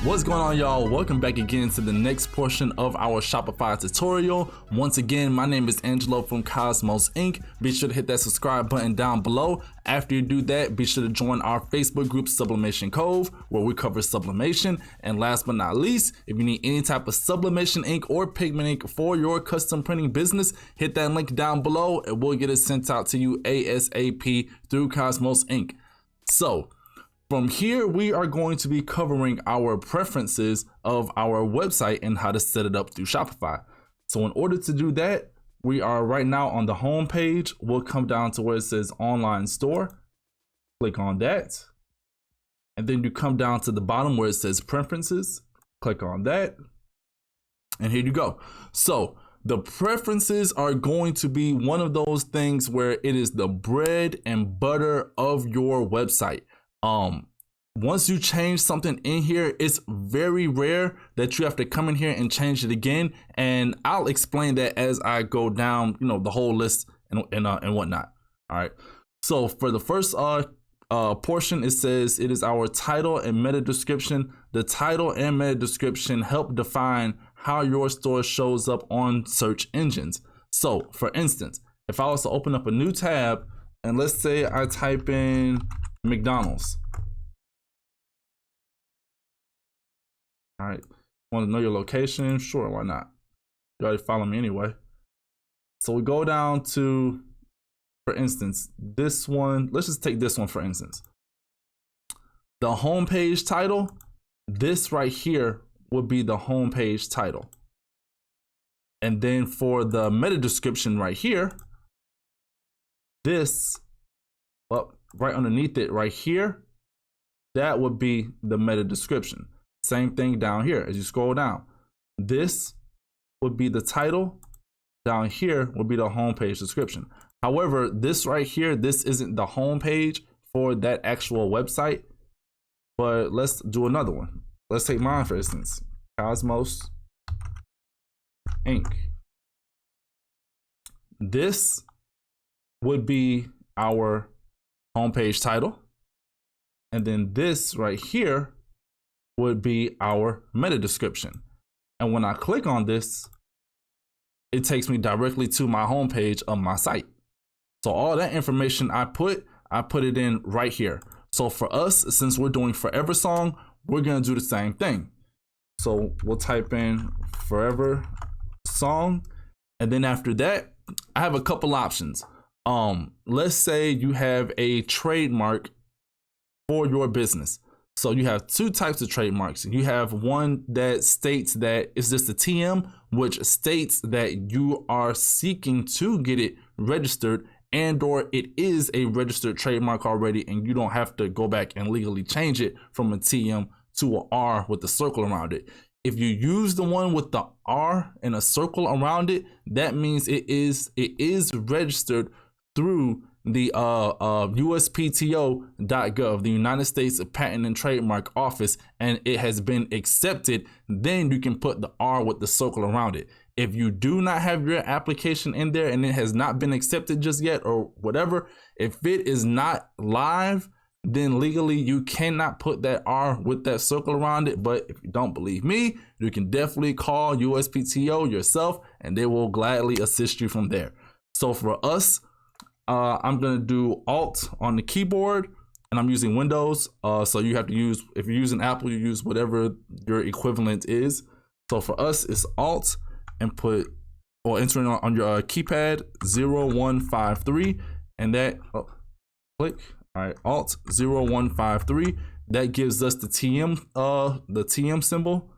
What's going on, y'all? Welcome back again to the next portion of our Shopify tutorial. Once again, my name is Angelo from Cosmos Ink. Be sure to hit that subscribe button down below. After you do that, be sure to join our Facebook group Sublimation Cove, where we cover sublimation. And last but not least, if you need any type of sublimation ink or pigment ink for your custom printing business, hit that link down below and we'll get it sent out to you ASAP through Cosmos Ink. So from here, we are going to be covering our preferences of our website and how to set it up through Shopify. So in order to do that, we are right now on the home page. We'll come down to where it says online store, click on that. And then you come down to the bottom where it says preferences, click on that. And here you go. So the preferences are going to be one of those things where it is the bread and butter of your website. Once you change something in here, it's very rare that you have to come in here and change it again. And I'll explain that as I go down, the whole list and whatnot. All right. So for the first portion, it says it is our title and meta description. The title and meta description help define how your store shows up on search engines. So for instance, if I was to open up a new tab and let's say I type in McDonald's. All right, want to know your location? Sure, why not? You already follow me anyway. So we go down to, for instance, this one. Let's just take this one for instance. The homepage title, this right here would be the homepage title. And then for the meta description right here, this, well, right underneath it right here, that would be the meta description. Same thing down here as you scroll down. This would be the title. Down here would be the homepage description. However, this right here, this isn't the homepage for that actual website. But let's do another one. Let's take mine for instance. Cosmos Ink. This would be our homepage title. And then this right here would be our meta description. And when I click on this, it takes me directly to my homepage of my site. So all that information I put it in right here. So for us, since we're doing Forever Song, we're gonna do the same thing. So we'll type in Forever Song. And then after that, I have a couple options. Let's say you have a trademark for your business. So you have two types of trademarks. You have one that states that it's just a TM, which states that you are seeking to get it registered and or it is a registered trademark already and you don't have to go back and legally change it from a TM to an R with the circle around it. If you use the one with the R and a circle around it, that means it is registered through the USPTO.gov, the United States Patent and Trademark Office, and it has been accepted. Then you can put the R with the circle around it. If you do not have your application in there and it has not been accepted just yet or whatever, if it is not live, then legally you cannot put that R with that circle around it. But if you don't believe me, you can definitely call USPTO yourself and they will gladly assist you from there. So for us, I'm gonna do Alt on the keyboard and I'm using Windows. So you have to use, if you're using Apple, you use whatever your equivalent is. So for us, it's Alt and put, or entering on your keypad 0153 and that, click. All right, Alt 0153. That gives us the TM symbol.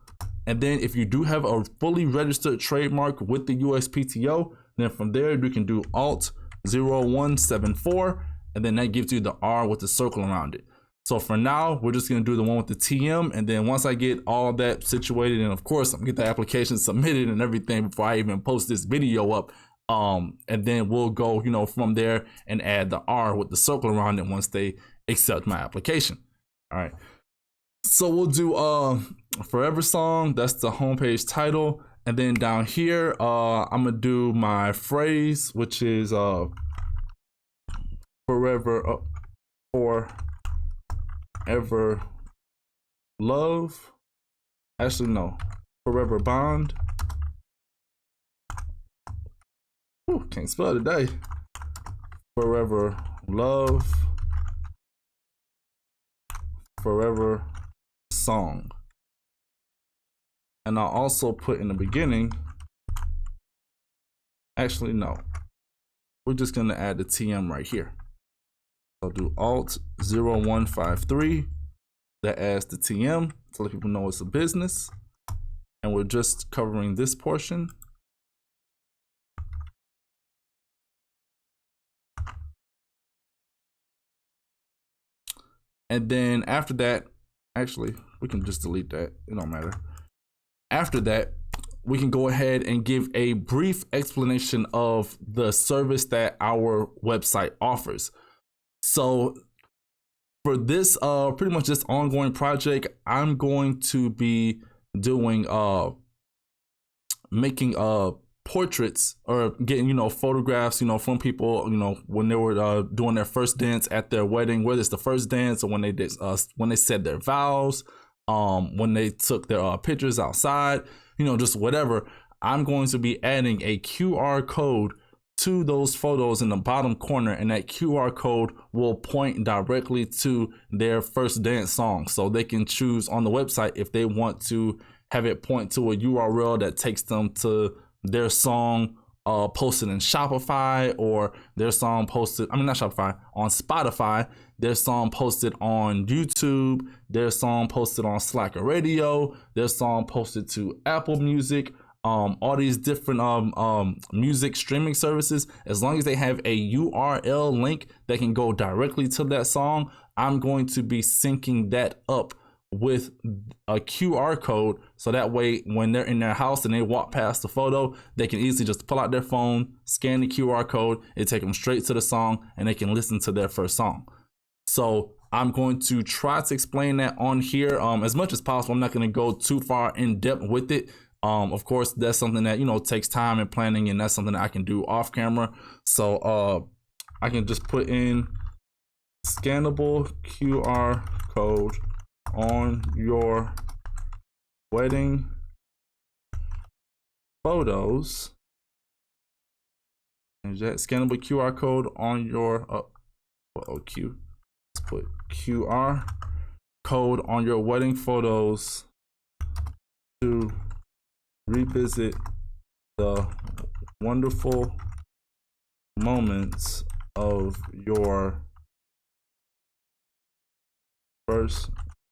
And then if you do have a fully registered trademark with the USPTO, then from there you can do Alt 0174, and then that gives you the R with the circle around it. So for now, we're just gonna do the one with the TM, and then once I get all that situated, and of course I'm gonna get the application submitted and everything before I even post this video up, and then we'll go, from there and add the R with the circle around it once they accept my application. All right. So we'll do Forever Song. That's the homepage title. And then down here, I'm gonna do my phrase, which is forever love Actually, no. Forever Bond. Ooh, can't spell today. Forever Love. Forever Song. And I'll also put in the beginning, actually no, we're just gonna add the TM right here. I'll do Alt 0153, that adds the TM to let people know it's a business. And we're just covering this portion. And then after that, actually, we can just delete that, it don't matter. After that, we can go ahead and give a brief explanation of the service that our website offers. So for this pretty much this ongoing project, I'm going to be doing making portraits or getting photographs from people when they were doing their first dance at their wedding, whether it's the first dance or when they said their vows, when they took their pictures outside, just whatever. I'm going to be adding a QR code to those photos in the bottom corner, and that QR code will point directly to their first dance song, so they can choose on the website if they want to have it point to a URL that takes them to their song posted in Shopify, or their song posted, not Shopify, on Spotify, their song posted on YouTube, their song posted on Slacker Radio, their song posted to Apple Music, all these different music streaming services. As long as they have a URL link that can go directly to that song, I'm going to be syncing that up with a QR code, so that way when they're in their house and they walk past the photo, they can easily just pull out their phone, scan the QR code, it take them straight to the song, and they can listen to their first song. So I'm going to try to explain that on here as much as possible. I'm not going to go too far in depth with it. Of course, that's something that takes time and planning, and that's something that I can do off camera. So I can just put in scannable QR code on your wedding photos. Is that scannable QR code on your Q? Let's put QR code on your wedding photos to revisit the wonderful moments of your first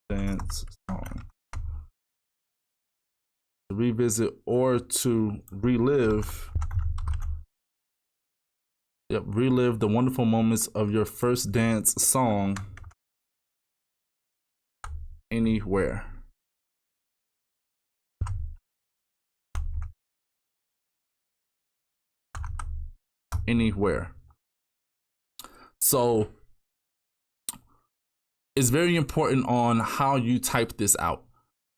dance song. To revisit or to relive the wonderful moments of your first dance song anywhere. Anywhere. So it's very important on how you type this out.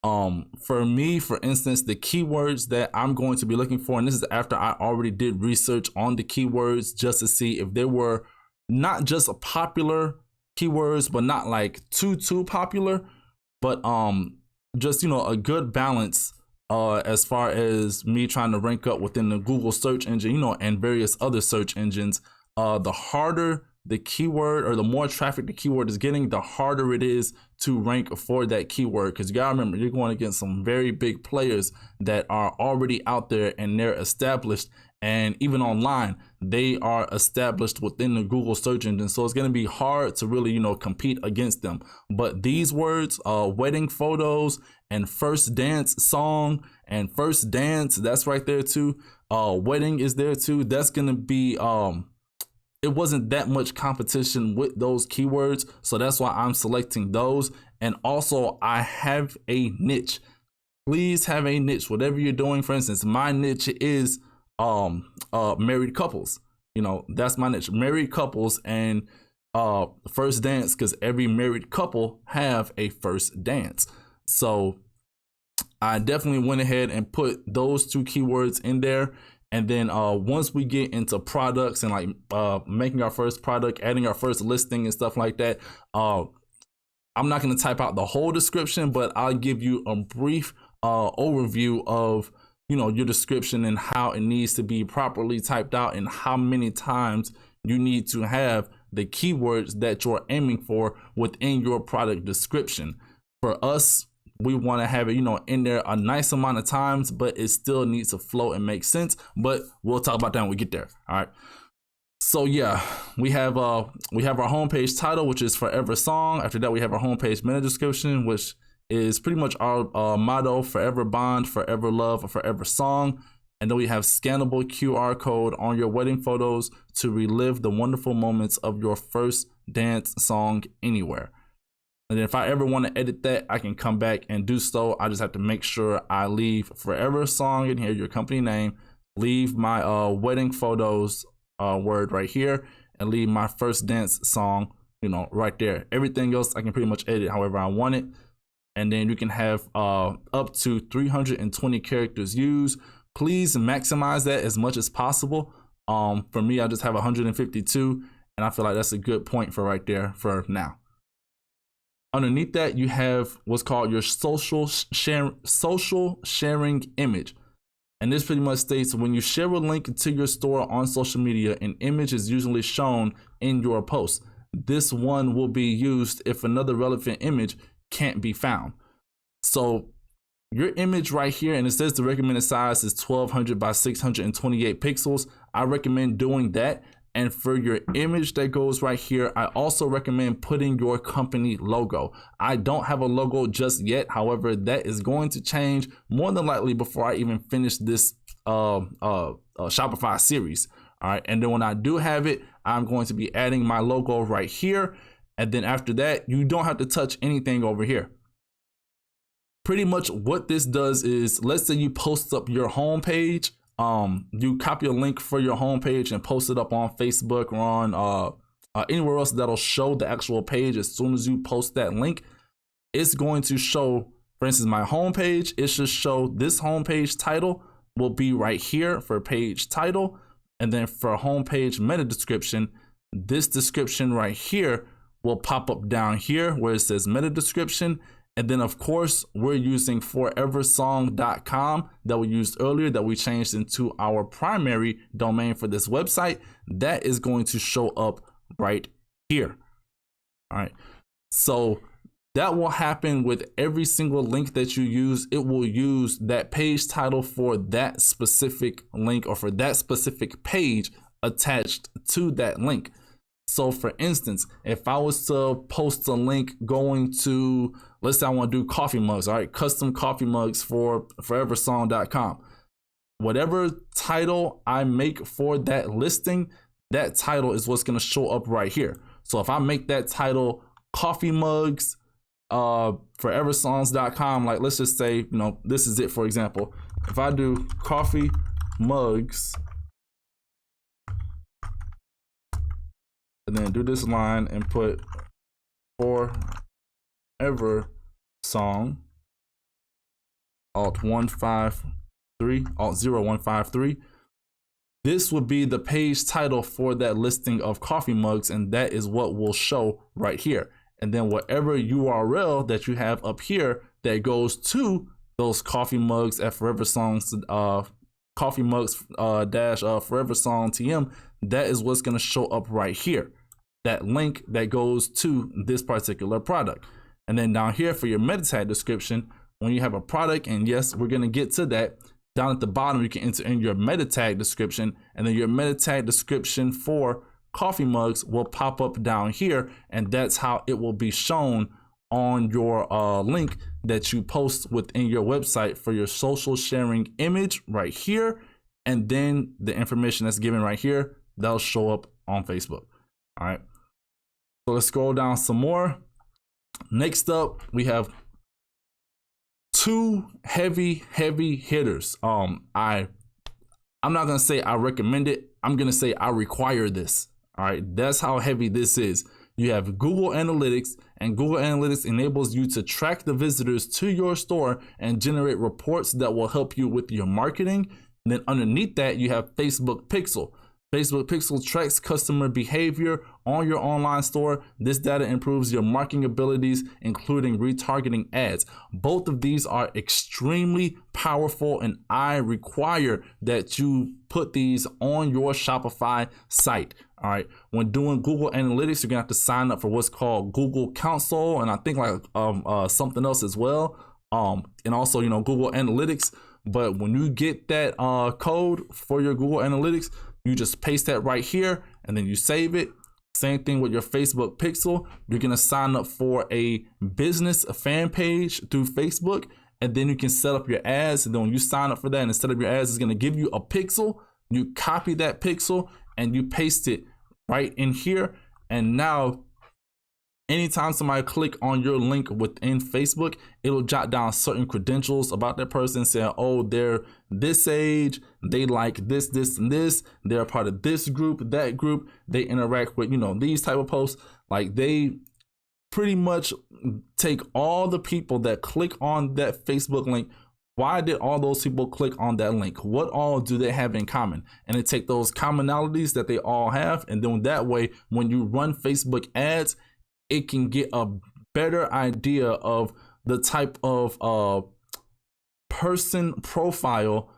For me, for instance, the keywords that I'm going to be looking for, and this is after I already did research on the keywords just to see if they were not just popular keywords, but not like too popular, but just a good balance as far as me trying to rank up within the Google search engine, and various other search engines. The harder the keyword, or the more traffic the keyword is getting, the harder it is to rank for that keyword. Because you gotta remember, you're going against some very big players that are already out there and they're established, and even online they are established within the Google search engine. So it's gonna be hard to really compete against them. But these words, wedding photos and first dance song and first dance, that's right there too. Wedding is there too. That's gonna be it wasn't that much competition with those keywords, so that's why I'm selecting those. And also, I have a niche. Please have a niche, whatever you're doing. For instance, my niche is married couples. That's my niche, married couples and first dance, because every married couple have a first dance. So I definitely went ahead and put those two keywords in there. And then once we get into products and like making our first product, adding our first listing and stuff like that, I'm not going to type out the whole description, but I'll give you a brief overview of, you know, your description and how it needs to be properly typed out and how many times you need to have the keywords that you're aiming for within your product description. For us, we want to have it, you know, in there a nice amount of times, but it still needs to flow and make sense. But we'll talk about that when we get there. All right. So yeah, we have our homepage title, which is Forever Song. After that, we have our homepage meta description, which is pretty much our motto: Forever Bond, Forever Love, or Forever Song. And then we have scannable QR code on your wedding photos to relive the wonderful moments of your first dance song anywhere. And then if I ever want to edit that, I can come back and do so. I just have to make sure I leave Forever Song in here, your company name, leave my wedding photos word right here, and leave my first dance song, you know, right there. Everything else I can pretty much edit however I want it. And then you can have up to 320 characters used. Please maximize that as much as possible. For me, I just have 152, and I feel like that's a good point for right there for now. Underneath that, you have what's called your social sharing image. And this pretty much states when you share a link to your store on social media, an image is usually shown in your post. This one will be used if another relevant image can't be found. So your image right here, and it says the recommended size is 1200 by 628 pixels. I recommend doing that. And for your image that goes right here, I also recommend putting your company logo. I don't have a logo just yet. However, that is going to change more than likely before I even finish this Shopify series. All right. And then when I do have it, I'm going to be adding my logo right here. And then after that, you don't have to touch anything over here. Pretty much what this does is, let's say you post up your homepage. You copy a link for your homepage and post it up on Facebook or on anywhere else that'll show the actual page. As soon as you post that link, it's going to show, for instance, my homepage. It should show this homepage title will be right here for page title. And then for homepage meta description, this description right here will pop up down here where it says meta description. And then, of course, we're using foreversong.com that we used earlier, that we changed into our primary domain for this website. That is going to show up right here. All right. So that will happen with every single link that you use. It will use that page title for that specific link or for that specific page attached to that link. So for instance, if I was to post a link going to, let's say I want to do coffee mugs, all right, custom coffee mugs for foreversong.com. Whatever title I make for that listing, that title is what's going to show up right here. So if I make that title coffee mugs, foreversongs.com, like let's just say, you know, this is it, for example. If I do coffee mugs, and then do this line and put Forever Song, Alt 153, Alt 0153. This would be the page title for that listing of coffee mugs, and that is what will show right here. And then whatever URL that you have up here that goes to those coffee mugs at Forever Songs, coffee mugs dash Forever Song TM, that is what's going to show up right here. That link that goes to this particular product. And then down here for your meta tag description, when you have a product, and yes, we're going to get to that, down at the bottom, you can enter in your meta tag description, and then your meta tag description for coffee mugs will pop up down here. And that's how it will be shown on your link that you post within your website for your social sharing image right here. And then the information that's given right here, that'll show up on Facebook. All right. So let's scroll down some more. Next up, we have two heavy hitters. I'm not gonna say I recommend it. I'm gonna say I require this. All right, that's how heavy this is. You have Google Analytics, and Google Analytics enables you to track the visitors to your store and generate reports that will help you with your marketing. And then underneath that, you have Facebook Pixel. Facebook Pixel tracks customer behavior on your online store. This data improves your marketing abilities, including retargeting ads. Both of these are extremely powerful, and I require that you put these on your Shopify site. All right. When doing Google Analytics, you're gonna have to sign up for what's called Google Console, and I think like something else as well. And also, Google Analytics. But when you get that code for your Google Analytics, you just paste that right here and then you save it. Same thing with your Facebook Pixel. You're gonna sign up for a business fan page through Facebook, and then you can set up your ads. And then when you sign up for that and set up your ads, it's gonna give you a pixel. You copy that pixel and you paste it right in here. And now anytime somebody click on your link within Facebook, it'll jot down certain credentials about that person, saying, oh, they're this age, they like this, this, and this, they're a part of this group, that group, they interact with, these type of posts. Like, they pretty much take all the people that click on that Facebook link. Why did all those people click on that link? What all do they have in common? And they take those commonalities that they all have, and then that way, when you run Facebook ads, it can get a better idea of the type of person profile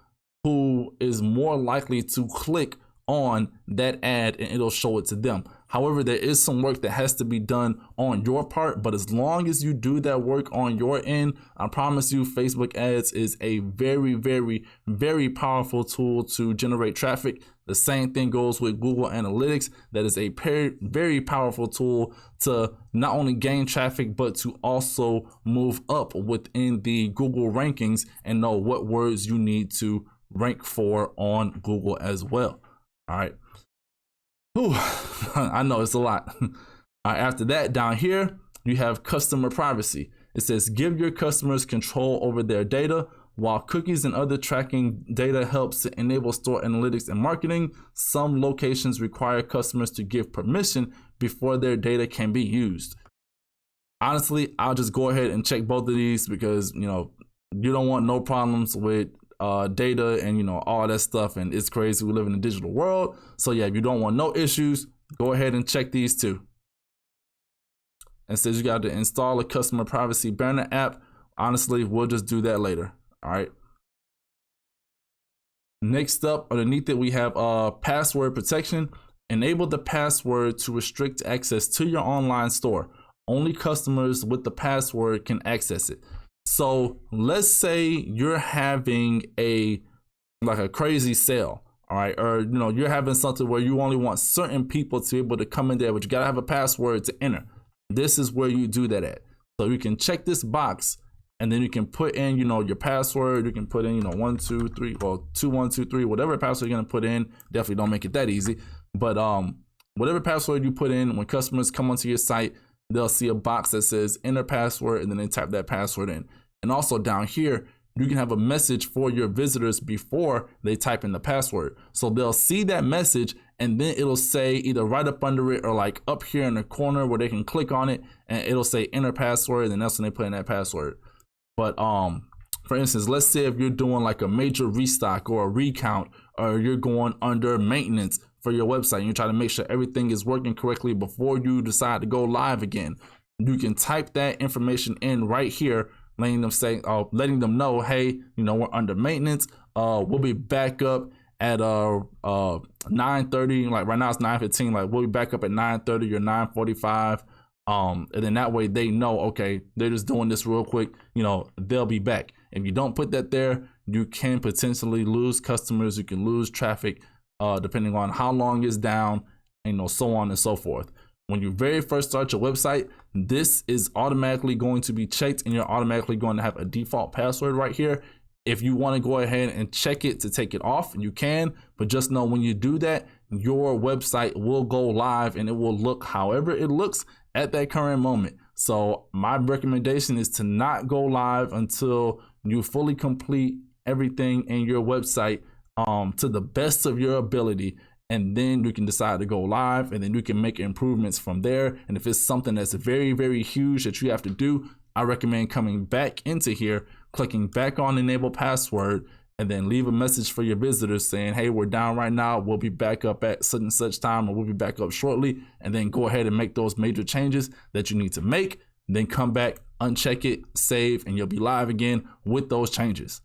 who is more likely to click on that ad, and it'll show it to them. However, there is some work that has to be done on your part, but as long as you do that work on your end, I promise you Facebook ads is a very, very, very powerful tool to generate traffic. The same thing goes with Google Analytics. That is a very, very powerful tool to not only gain traffic, but to also move up within the Google rankings and know what words you need to rank for on Google as well. All right. Whew, I know it's a lot. All right, after that, down here, you have customer privacy. It says, give your customers control over their data. While cookies and other tracking data helps to enable store analytics and marketing, some locations require customers to give permission before their data can be used. Honestly, I'll just go ahead and check both of these because, you don't want no problems with data and all that stuff, and it's crazy. We live in a digital world, so yeah, if you don't want no issues, go ahead and check these two. It says you got to install a customer privacy banner app. Honestly, we'll just do that later. All right. Next up, underneath it, we have password protection. Enable the password to restrict access to your online store. Only customers with the password can access it. So let's say you're having a crazy sale, all right, or you're having something where you only want certain people to be able to come in there, but you gotta have a password to enter. This is where you do that at. So you can check this box, and then you can put in your password. You can put in 1 2 3 or 2 1 2 3, whatever password you're gonna put in. Definitely don't make it that easy, but whatever password you put in, when customers come onto your site, they'll see a box that says enter password, and then they type that password in. And also down here, you can have a message for your visitors before they type in the password. So they'll see that message, and then it'll say either right up under it or like up here in the corner where they can click on it, and it'll say enter password, and that's when they put in that password. But for instance, let's say if you're doing like a major restock or a recount, or you're going under maintenance for your website, and you're trying to make sure everything is working correctly before you decide to go live again, you can type that information in right here, letting them know, hey, we're under maintenance. We'll be back up at 9:30. Like right now it's 9:15. Like we'll be back up at 9:30 or 9:45. And then that way they know, okay, they're just doing this real quick. They'll be back. If you don't put that there, you can potentially lose customers. You can lose traffic, depending on how long it's down, and so on and so forth. When you very first start your website, this is automatically going to be checked, and you're automatically going to have a default password right here. If you want to go ahead and check it to take it off, you can, but just know when you do that, your website will go live and it will look however it looks at that current moment. So my recommendation is to not go live until you fully complete everything in your website to the best of your ability. And then you can decide to go live, and then you can make improvements from there. And if it's something that's very, very huge that you have to do, I recommend coming back into here, clicking back on enable password, and then leave a message for your visitors saying, hey, we're down right now, we'll be back up at such and such time, or we'll be back up shortly, and then go ahead and make those major changes that you need to make. Then come back, uncheck it, save, and you'll be live again with those changes.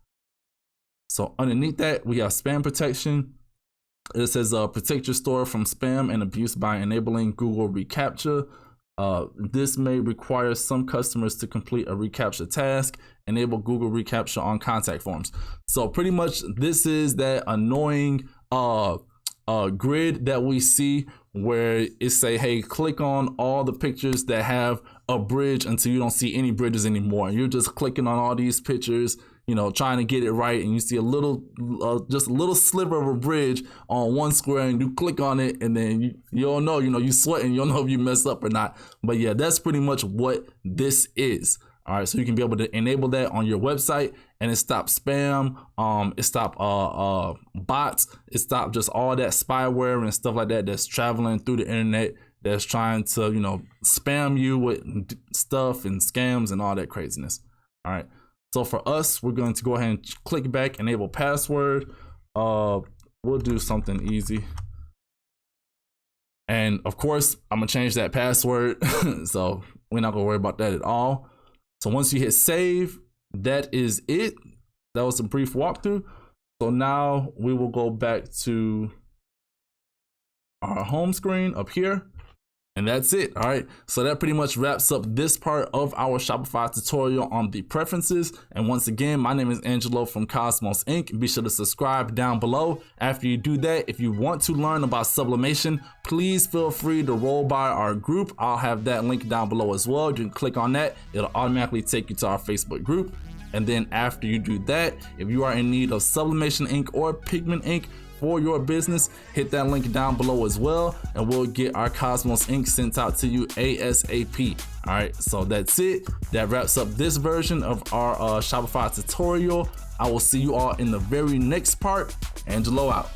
So underneath that, we have spam protection. It says protect your store from spam and abuse by enabling Google reCAPTCHA. This may require some customers to complete a reCAPTCHA task. Enable Google reCAPTCHA on contact forms. So pretty much this is that annoying grid that we see where it say, hey, click on all the pictures that have a bridge until you don't see any bridges anymore. You're just clicking on all these pictures, you know, trying to get it right, and you see a little, just a little sliver of a bridge on one square, and you click on it, and then you don't know, you know, you sweating, you don't know if you messed up or not. But yeah, that's pretty much what this is. All right, so you can be able to enable that on your website, and it stops spam, it stops bots, it stops just all that spyware and stuff like that that's traveling through the internet that's trying to, you know, spam you with stuff and scams and all that craziness. All right, so for us, we're going to go ahead and click back, enable password. We'll do something easy. And of course, I'm gonna change that password, so we're not gonna worry about that at all. So once you hit save, that is it. That was a brief walkthrough. So now we will go back to our home screen up here. And that's it. All right. So that pretty much wraps up this part of our Shopify tutorial on the preferences. And once again, my name is Angelo from Cosmos Ink. Be sure to subscribe down below. After you do that, if you want to learn about sublimation, please feel free to roll by our group. I'll have that link down below as well. You can click on that. It'll automatically take you to our Facebook group. And then after you do that, if you are in need of sublimation ink or pigment ink for your business, hit that link down below as well, and we'll get our Cosmos ink sent out to you ASAP. All right, so that's it. That wraps up this version of our Shopify tutorial. I will see you all in the very next part. Angelo out.